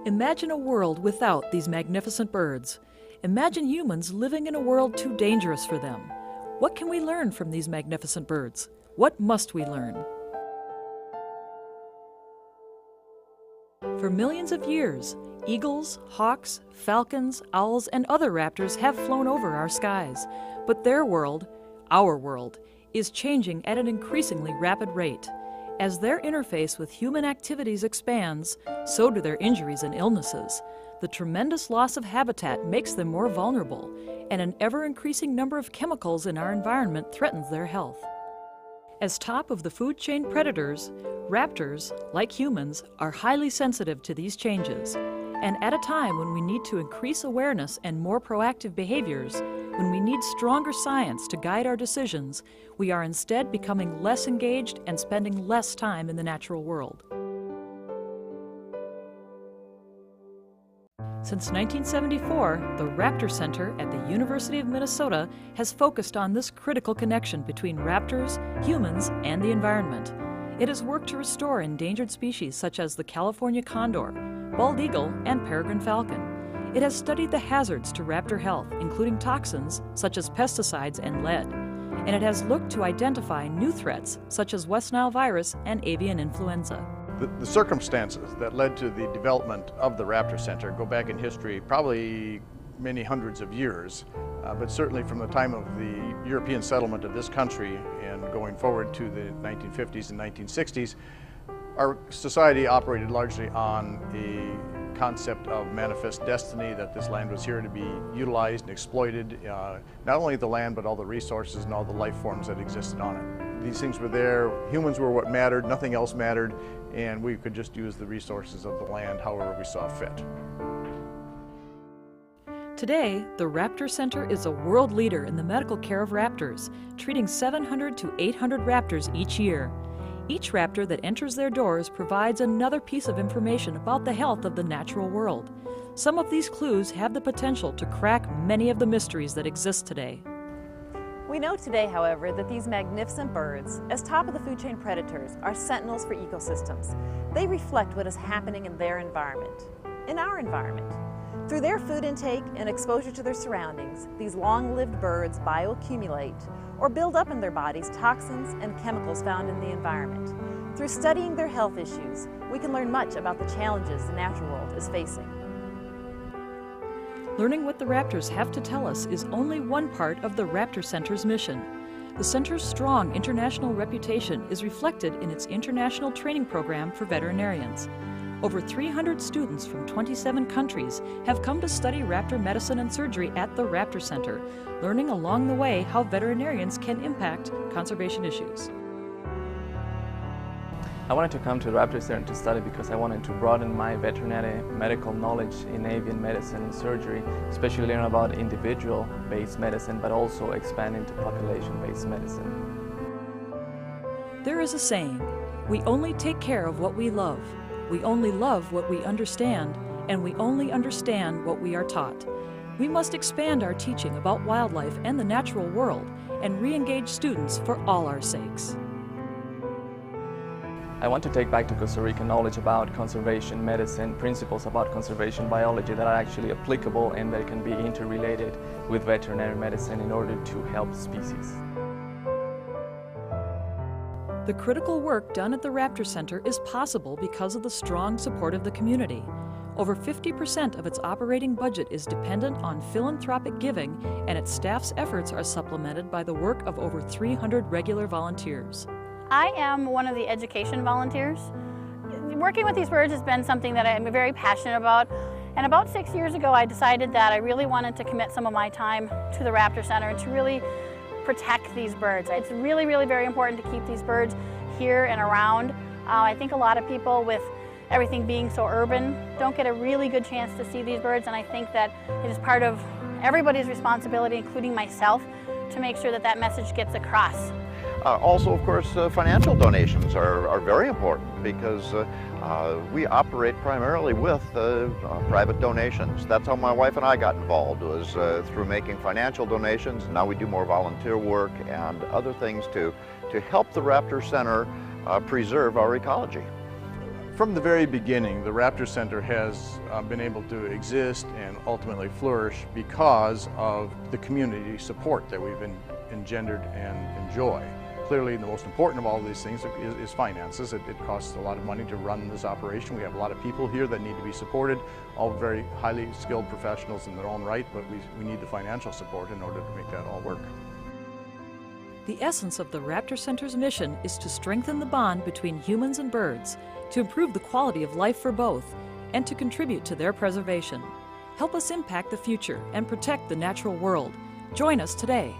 Imagine a world without these magnificent birds. Imagine humans living in a world too dangerous for them. What can we learn from these magnificent birds? What must we learn? For millions of years, eagles, hawks, falcons, owls, and other raptors have flown over our skies. But their world, our world, is changing at an increasingly rapid rate. As their interface with human activities expands, so do their injuries and illnesses. The tremendous loss of habitat makes them more vulnerable, and an ever-increasing number of chemicals in our environment threatens their health. As top of the food chain predators, raptors, like humans, are highly sensitive to these changes. And at a time when we need to increase awareness and more proactive behaviors, when we need stronger science to guide our decisions, we are instead becoming less engaged and spending less time in the natural world. Since 1974, the Raptor Center at the University of Minnesota has focused on this critical connection between raptors, humans, and the environment. It has worked to restore endangered species such as the California condor, bald eagle, and peregrine falcon. It has studied the hazards to raptor health, including toxins such as pesticides and lead. And it has looked to identify new threats such as West Nile virus and avian influenza. The circumstances that led to the development of the Raptor Center go back in history probably many hundreds of years, but certainly from the time of the European settlement of this country and going forward to the 1950s and 1960s, our society operated largely on a concept of manifest destiny, that this land was here to be utilized and exploited, not only the land but all the resources and all the life forms that existed on it. These things were there, humans were what mattered, nothing else mattered, and we could just use the resources of the land however we saw fit. Today, the Raptor Center is a world leader in the medical care of raptors, treating 700 to 800 raptors each year. Each raptor that enters their doors provides another piece of information about the health of the natural world. Some of these clues have the potential to crack many of the mysteries that exist today. We know today, however, that these magnificent birds, as top of the food chain predators, are sentinels for ecosystems. They reflect what is happening in their environment, in our environment. Through their food intake and exposure to their surroundings, these long-lived birds bioaccumulate or build up in their bodies toxins and chemicals found in the environment. Through studying their health issues, we can learn much about the challenges the natural world is facing. Learning what the raptors have to tell us is only one part of the Raptor Center's mission. The center's strong international reputation is reflected in its international training program for veterinarians. Over 300 students from 27 countries have come to study raptor medicine and surgery at the Raptor Center, learning along the way how veterinarians can impact conservation issues. I wanted to come to the Raptor Center to study because I wanted to broaden my veterinary medical knowledge in avian medicine and surgery, especially learn about individual-based medicine, but also expand into population-based medicine. There is a saying, we only take care of what we love. We only love what we understand, and we only understand what we are taught. We must expand our teaching about wildlife and the natural world and re-engage students for all our sakes. I want to take back to Costa Rica knowledge about conservation medicine, principles about conservation biology that are actually applicable and that can be interrelated with veterinary medicine in order to help species. The critical work done at the Raptor Center is possible because of the strong support of the community. Over 50% of its operating budget is dependent on philanthropic giving, and its staff's efforts are supplemented by the work of over 300 regular volunteers. I am one of the education volunteers. Working with these birds has been something that I'm very passionate about, and about 6 years ago I decided that I really wanted to commit some of my time to the Raptor Center and to really protect these birds. It's really, really very important to keep these birds here and around. I think a lot of people, with everything being so urban, don't get a really good chance to see these birds, and I think that it is part of everybody's responsibility, including myself, to make sure that that message gets across. Also, of course, financial donations are very important because we operate primarily with private donations. That's how my wife and I got involved, was through making financial donations. Now we do more volunteer work and other things to help the Raptor Center preserve our ecology. From the very beginning, the Raptor Center has been able to exist and ultimately flourish because of the community support that we've engendered and enjoy. Clearly, the most important of all of these things is finances. It costs a lot of money to run this operation. We have a lot of people here that need to be supported, all very highly skilled professionals in their own right, but we need the financial support in order to make that all work. The essence of the Raptor Center's mission is to strengthen the bond between humans and birds, to improve the quality of life for both, and to contribute to their preservation. Help us impact the future and protect the natural world. Join us today.